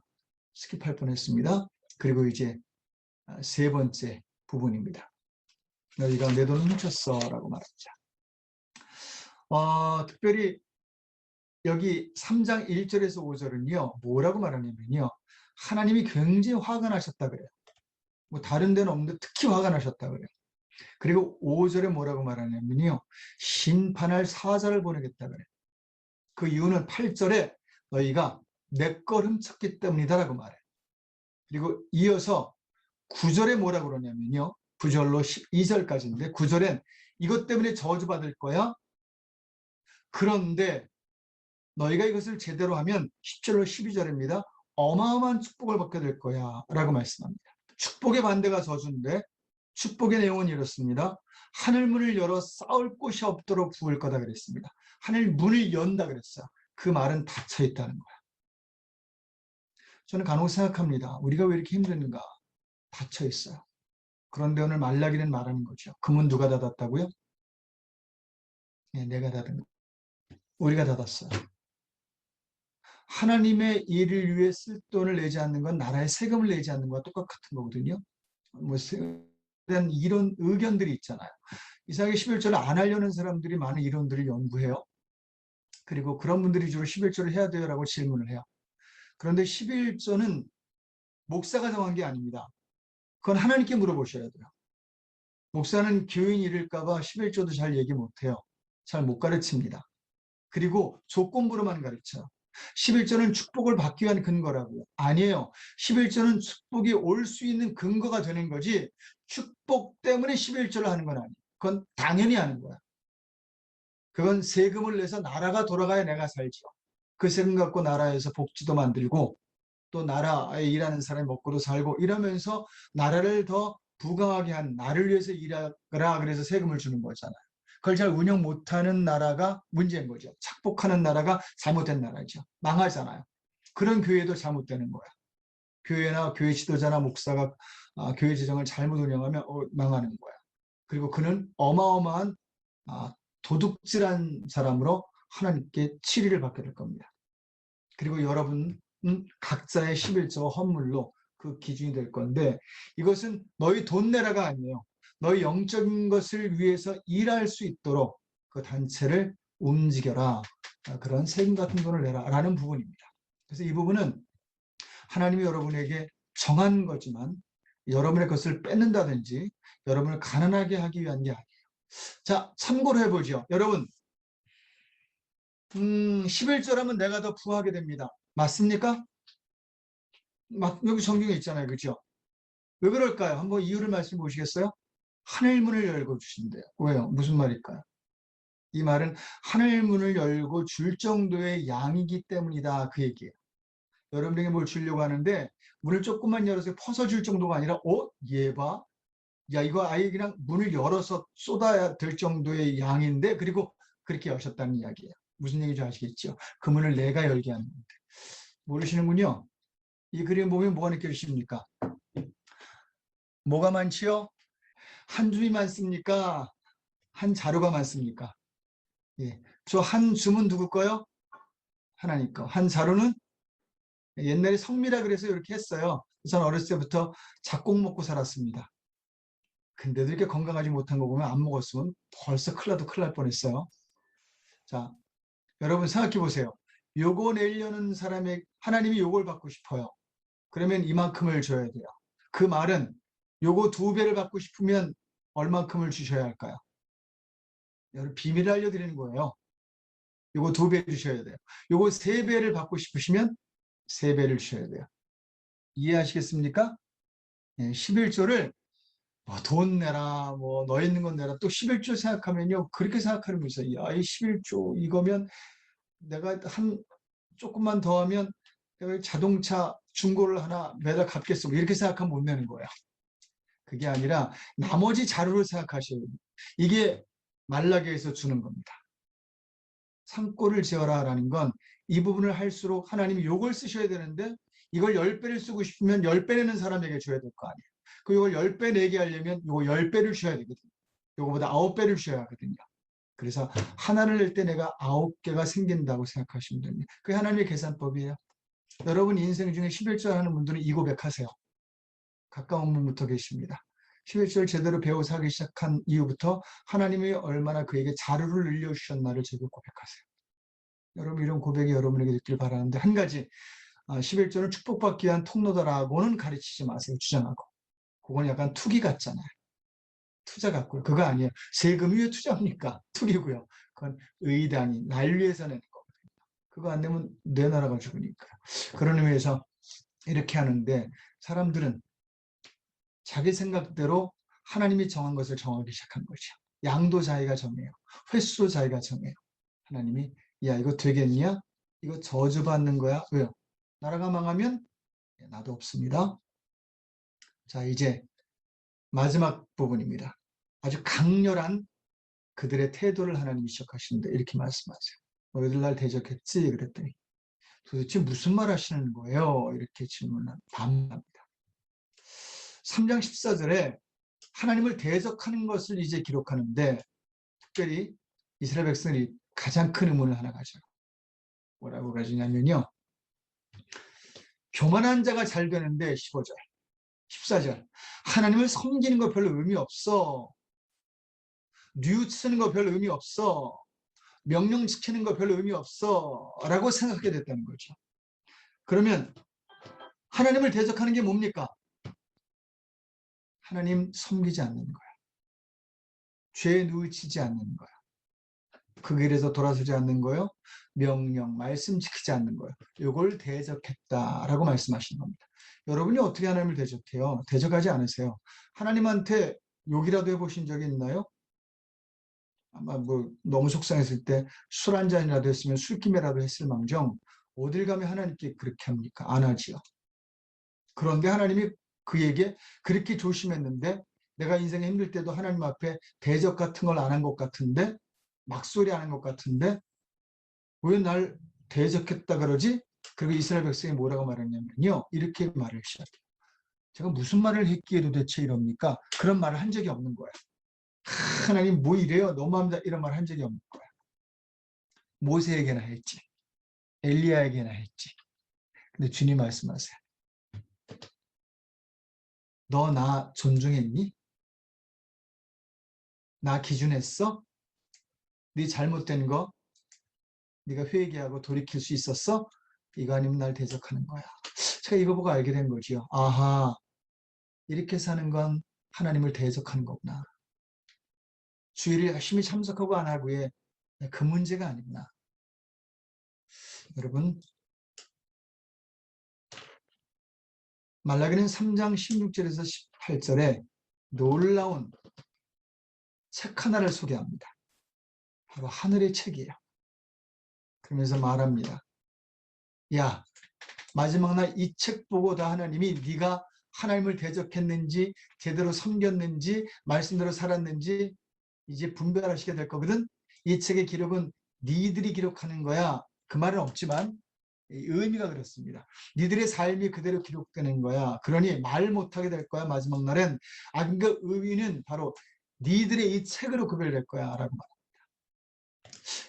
스킵할 뻔했습니다. 그리고 이제 세 번째 부분입니다. 너희가 내 돈을 훔쳤어 라고 말합니다. 특별히 여기 3장 1절에서 5절은요. 뭐라고 말하냐면요. 하나님이 굉장히 화가 나셨다 그래요. 뭐 다른 데는 없는데 특히 화가 나셨다 그래요. 그리고 5절에 뭐라고 말하냐면요. 심판할 사자를 보내겠다 그래요. 그 이유는 8절에 너희가 내 걸 훔쳤기 때문이다 라고 말해요. 그리고 이어서 9절에 뭐라고 그러냐면요. 9절로 12절까지인데 9절엔 이것 때문에 저주받을 거야. 그런데 너희가 이것을 제대로 하면 10절로 12절입니다. 어마어마한 축복을 받게 될 거야 라고 말씀합니다. 축복의 반대가 저주인데 축복의 내용은 이렇습니다. 하늘 문을 열어 싸울 곳이 없도록 부을 거다 그랬습니다. 하늘 문을 연다 그랬어요. 그 말은 닫혀 있다는 거야. 저는 간혹 생각합니다. 우리가 왜 이렇게 힘든가? 닫혀 있어요. 그런데 오늘 말라기는 말하는 거죠. 그 문 누가 닫았다고요? 네, 내가 닫은 거. 우리가 닫았어요. 하나님의 일을 위해 쓸 돈을 내지 않는 건 나라의 세금을 내지 않는 것과 똑같은 거거든요. 뭐 이런 의견들이 있잖아요. 이사야기 11조를 안 하려는 사람들이 많은 이론들을 연구해요. 그리고 그런 분들이 주로 11조를 해야 돼요 라고 질문을 해요. 그런데 11조는 목사가 정한 게 아닙니다. 그건 하나님께 물어보셔야 돼요. 목사는 교인 잃을까 봐 11조도 잘 얘기 못해요. 잘 못 가르칩니다. 그리고 조건부로만 가르쳐요. 11조는 축복을 받기 위한 근거라고요. 아니에요. 11조는 축복이 올 수 있는 근거가 되는 거지 축복 때문에 11조를 하는 건 아니에요. 그건 당연히 하는 거야. 그건 세금을 내서 나라가 돌아가야 내가 살죠. 그 세금 갖고 나라에서 복지도 만들고 또 나라에 일하는 사람이 먹고도 살고 이러면서 나라를 더 부강하게 한 나를 위해서 일하라 그래서 세금을 주는 거잖아요. 그걸 잘 운영 못하는 나라가 문제인 거죠. 착복하는 나라가 잘못된 나라죠. 망하잖아요. 그런 교회도 잘못되는 거야. 교회나 교회 지도자나 목사가 교회 재정을 잘못 운영하면 망하는 거야. 그리고 그는 어마어마한 도둑질한 사람으로 하나님께 치리를 받게 될 겁니다. 그리고 여러분은 각자의 11조와 헌물로 그 기준이 될 건데 이것은 너희 돈 내라가 아니에요. 너희 영적인 것을 위해서 일할 수 있도록 그 단체를 움직여라. 그런 세금 같은 돈을 내라 라는 부분입니다. 그래서 이 부분은 하나님이 여러분에게 정한 거지만 여러분의 것을 뺏는다든지 여러분을 가난하게 하기 위한 게 아니에요. 자, 참고로 해보죠. 여러분, 11절 하면 내가 더 부하게 됩니다. 맞습니까? 여기 성경에 있잖아요. 그죠? 왜 그럴까요? 한번 이유를 말씀 보시겠어요? 하늘 문을 열고 주신대요. 왜요? 무슨 말일까요? 이 말은 하늘 문을 열고 줄 정도의 양이기 때문이다. 그 얘기예요. 여러분에게 뭘 주려고 하는데 문을 조금만 열어서 퍼서 줄 정도가 아니라 얘 봐. 야, 이거 아예 그냥 문을 열어서 쏟아야 될 정도의 양인데 그리고 그렇게 여셨다는 이야기예요. 무슨 얘기인지 아시겠죠? 그 문을 내가 열게 하는 건데. 모르시는군요. 이 그림 보면 뭐가 느껴지십니까? 뭐가 많지요? 한 줌이 많습니까? 한 자루가 많습니까? 예. 저 한 줌은 누구 거요? 하나님 거. 한 자루는 옛날에 성미라 그래서 이렇게 했어요. 저는 어렸을 때부터 잡곡 먹고 살았습니다. 근데도 이렇게 건강하지 못한 거 보면 안 먹었으면 벌써 큰일 날 뻔했어요. 자, 여러분 생각해 보세요. 요거 내려는 사람의 하나님이 요걸 받고 싶어요. 그러면 이만큼을 줘야 돼요. 그 말은 요거 2배를 받고 싶으면 얼만큼을 주셔야 할까요? 여러분 비밀을 알려드리는 거예요. 요거 2배 주셔야 돼요. 요거 3배를 받고 싶으시면 3배를 주셔야 돼요. 이해하시겠습니까? 11조를 돈 내라, 너 있는 건 내라. 또 11조 생각하면요. 그렇게 생각하는 분이 있어요. 야, 이 11조 이거면 내가 조금만 더 하면 내가 자동차 중고를 하나 매달 갚겠어. 이렇게 생각하면 못 내는 거예요. 그게 아니라 나머지 자료를 생각하셔야 돼요. 이게 말라기에서 주는 겁니다. 산골을 지어라라는 건 이 부분을 할수록 하나님이 요걸 쓰셔야 되는데 이걸 10배를 쓰고 싶으면 10배 내는 사람에게 줘야 될 거 아니에요. 그 이걸 10배 내게 하려면 요거 10배를 줘야 되거든요. 요거보다 9배를 줘야 하거든요. 그래서 하나를 낼 때 내가 9개가 생긴다고 생각하시면 됩니다. 그게 하나님의 계산법이에요. 여러분 인생 중에 11절 하는 분들은 이 고백하세요. 가까운 분부터 계십니다. 11절 제대로 배워서 하기 시작한 이후부터 하나님이 얼마나 그에게 자료를 늘려주셨나를 제대로 고백하세요. 여러분 이런 고백이 여러분에게 있길 바라는데 한 가지 11조는 축복받기 위한 통로다라고는 가르치지 마세요. 주장하고. 그건 약간 투기 같잖아요. 투자 같고요. 그거 아니에요. 세금이 왜 투자합니까? 투기고요. 그건 의당이 날 위해서 내는 거거든요. 그거 안 내면 내 나라가 죽으니까요. 그런 의미에서 이렇게 하는데 사람들은 자기 생각대로 하나님이 정한 것을 정하기 시작한 거죠. 양도 자기가 정해요. 횟수도 자기가 정해요. 하나님이 야 이거 되겠냐? 이거 저주받는 거야. 왜요? 나라가 망하면 나도 없습니다. 자 이제 마지막 부분입니다. 아주 강렬한 그들의 태도를 하나님이 시작하시는데 이렇게 말씀하세요. 너희들 날 대적했지? 그랬더니 도대체 무슨 말 하시는 거예요? 이렇게 반문합니다. 3장 14절에 하나님을 대적하는 것을 이제 기록하는데 특별히 이스라엘 백성이 가장 큰 의문을 하나 가져요. 뭐라고 가지냐면요. 교만한 자가 잘 되는데 15절, 14절 하나님을 섬기는 거 별로 의미 없어. 뉘우치는 거 별로 의미 없어. 명령 지키는 거 별로 의미 없어. 라고 생각하게 됐다는 거죠. 그러면 하나님을 대적하는 게 뭡니까? 하나님 섬기지 않는 거야. 죄에 뉘우치지 않는 거야. 그 길에서 돌아서지 않는 거요. 명령, 말씀 지키지 않는 거예요. 이걸 대적했다라고 말씀하시는 겁니다. 여러분이 어떻게 하나님을 대적해요? 대적하지 않으세요. 하나님한테 욕이라도 해보신 적이 있나요? 아마 너무 속상했을 때 술 한 잔이라도 했으면 술김에라도 했을 망정 어딜 가면 하나님께 그렇게 합니까? 안 하지요. 그런데 하나님이 그에게 그렇게 조심했는데 내가 인생에 힘들 때도 하나님 앞에 대적 같은 걸 안 한 것 같은데 막소리 하는 것 같은데 왜 날 대적했다 그러지? 그리고 이스라엘 백성이 뭐라고 말했냐면요. 이렇게 말을 시작해요. 제가 무슨 말을 했기에 도대체 이럽니까? 그런 말을 한 적이 없는 거예요. 하나님 뭐 이래요? 너무합니다. 이런 말 한 적이 없는 거예요. 모세에게나 했지. 엘리야에게나 했지. 근데 주님 말씀하세요. 너 나 존중했니? 나 기준했어? 네 잘못된 거 네가 회개하고 돌이킬 수 있었어? 이거 아니면 날 대적하는 거야. 제가 이거 보고 알게 된 거지요. 아하, 이렇게 사는 건 하나님을 대적하는 거구나. 주일을 열심히 참석하고 안 하고의 그 문제가 아니구나. 여러분, 말라기는 3장 16절에서 18절에 놀라운 책 하나를 소개합니다. 바로 하늘의 책이에요. 그러면서 말합니다. 야, 마지막 날 이 책 보고 다 하나님이 네가 하나님을 대적했는지 제대로 섬겼는지 말씀대로 살았는지 이제 분별하시게 될 거거든. 이 책의 기록은 니들이 기록하는 거야. 그 말은 없지만 의미가 그렇습니다. 니들의 삶이 그대로 기록되는 거야. 그러니 말 못하게 될 거야. 마지막 날엔. 그 의미는 바로 니들의 이 책으로 구별될 거야 라고 말합니다.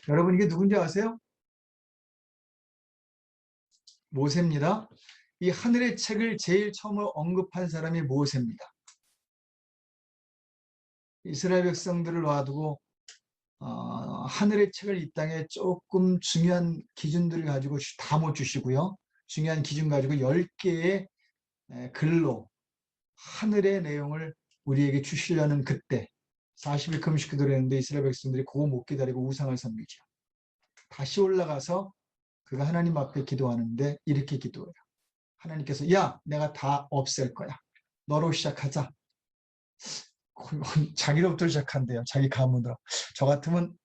여러분 이게 누군지 아세요? 모세입니다. 이 하늘의 책을 제일 처음으로 언급한 사람이 모세입니다. 이스라엘 백성들을 놔두고 하늘의 책을 이 땅에 조금 중요한 기준들을 가지고 다 못 주시고요. 중요한 기준 가지고 10개의 글로 하늘의 내용을 우리에게 주시려는 그때 40일 금식 기도를 했는데 이스라엘 백성들이 그거 못 기다리고 우상을 섬기죠. 다시 올라가서 그가 하나님 앞에 기도하는데 이렇게 기도해요. 하나님께서 야, 내가 다 없앨 거야. 너로 시작하자. 자기로부터 시작한대요. 자기 가문으로. 저 같으면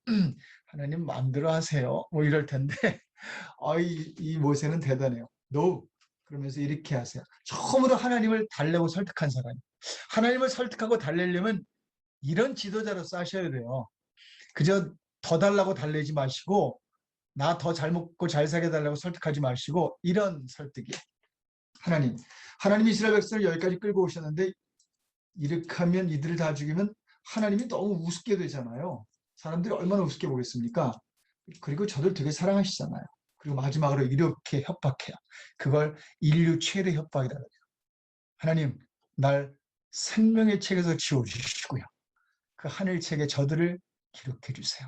하나님 마음대로 하세요. 뭐 이럴 텐데 이 모세는 대단해요. No. 그러면서 이렇게 하세요. 처음으로 하나님을 달래고 설득한 사람이. 하나님을 설득하고 달래려면 이런 지도자로서 하셔야 돼요. 그저 더 달라고 달래지 마시고 나 더 잘 먹고 잘 살게 달라고 설득하지 마시고 이런 설득이에요. 하나님이 이스라엘 백성을 여기까지 끌고 오셨는데 이렇게 하면 이들을 다 죽이면 하나님이 너무 우습게 되잖아요. 사람들이 얼마나 우습게 보겠습니까? 그리고 저들 되게 사랑하시잖아요. 그리고 마지막으로 이렇게 협박해요. 그걸 인류 최대 협박이다. 하나님, 날 생명의 책에서 지워주시고요. 그 하늘 책에 저들을 기록해 주세요.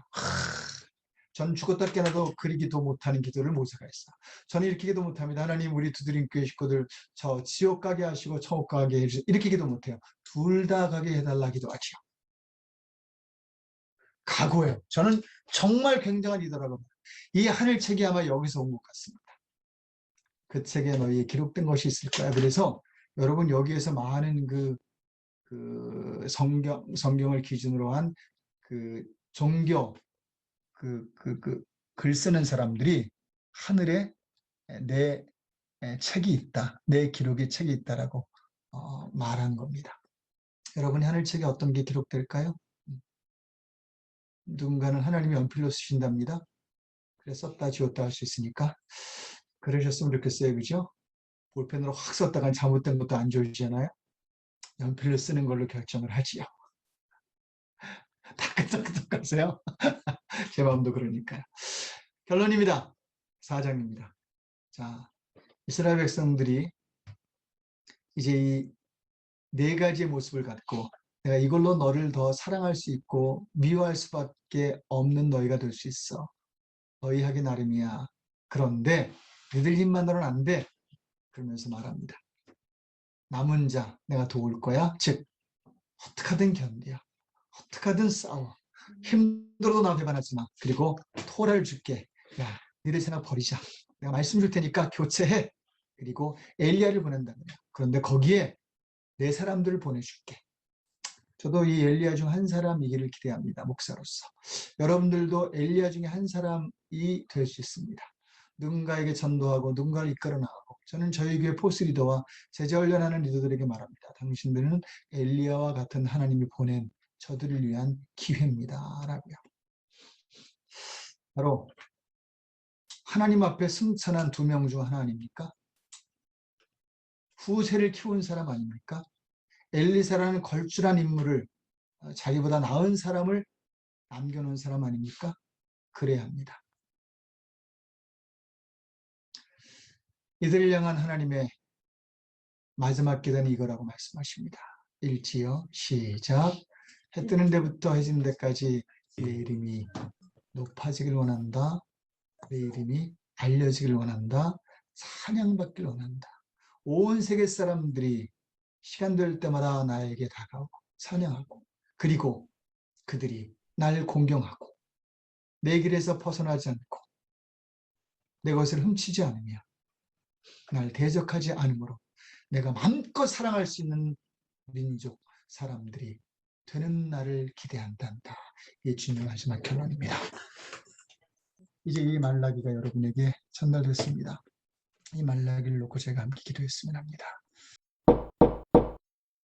전 죽었다 깨어나도 그리기도 못하는 기도를 모세가 했어요. 저는 이렇게 기도 못합니다. 하나님 우리 두드림 교회 식구들 저 지옥 가게 하시고 천국 가게 해주세요. 이렇게 기도 못해요. 둘 다 가게 해달라 기도하지요. 각오해요. 저는 정말 굉장한 리더라고 봅니다. 이 하늘 책이 아마 여기서 온 것 같습니다. 그 책에 너희에 기록된 것이 있을 거야. 그래서 여러분 여기에서 많은 성경을 기준으로 한 종교 글 쓰는 사람들이 하늘에 내 책이 있다, 내 기록의 책이 있다라고 말한 겁니다. 여러분이 하늘책에 어떤 게 기록될까요? 누군가는 하나님이 연필로 쓰신답니다. 그래서 썼다 지웠다 할 수 있으니까 그러셨으면 좋겠어요. 그죠? 볼펜으로 확 썼다가 잘못된 것도 안 좋으시잖아요. 연필로 쓰는 걸로 결정을 하지요. 따끈따끈하세요? 제 마음도 그러니까요. 결론입니다. 4장입니다. 자, 이스라엘 백성들이 이제 이 네 가지의 모습을 갖고 내가 이걸로 너를 더 사랑할 수 있고 미워할 수밖에 없는 너희가 될 수 있어. 너희 하기 나름이야. 그런데 너희들 힘만으로는 안 돼. 그러면서 말합니다. 남은 자 내가 도울 거야. 즉 어떻게든 견뎌. 어떻게든 싸워. 힘들어도 나 배반하지 마. 그리고 토라를 줄게. 야, 너희들 생각 버리자. 내가 말씀 줄 테니까 교체해. 그리고 엘리야를 보낸다. 그런데 거기에 내 사람들을 보내줄게. 저도 이 엘리야 중 한 사람이기를 기대합니다. 목사로서. 여러분들도 엘리야 중에 한 사람이 될 수 있습니다. 누군가에게 전도하고 누군가를 이끌어 나가고 저는 저희 교회 포스 리더와 제자훈련하는 리더들에게 말합니다. 당신들은 엘리야와 같은 하나님이 보낸 저들을 위한 기회입니다. 라고요. 바로 하나님 앞에 승천한 2명 중 하나 아닙니까? 후세를 키운 사람 아닙니까? 엘리사라는 걸출한 인물을 자기보다 나은 사람을 남겨놓은 사람 아닙니까? 그래야 합니다. 이들을 향한 하나님의 마지막 기도는 이거라고 말씀하십니다. 읽지요. 시작. 해 뜨는 데부터 해지는 데까지 내 이름이 높아지길 원한다. 내 이름이 알려지길 원한다. 찬양받길 원한다. 온 세계 사람들이 시간 될 때마다 나에게 다가오고 찬양하고 그리고 그들이 날 공경하고 내 길에서 벗어나지 않고 내 것을 훔치지 않으며 날 대적하지 않으므로 내가 마음껏 사랑할 수 있는 민족 사람들이 되는 날을 기대한단다. 이게 주님의 마지막 결론입니다. 이제 이 말라기가 여러분에게 전달됐습니다. 이 말라기를 놓고 제가 함께 기도했으면 합니다.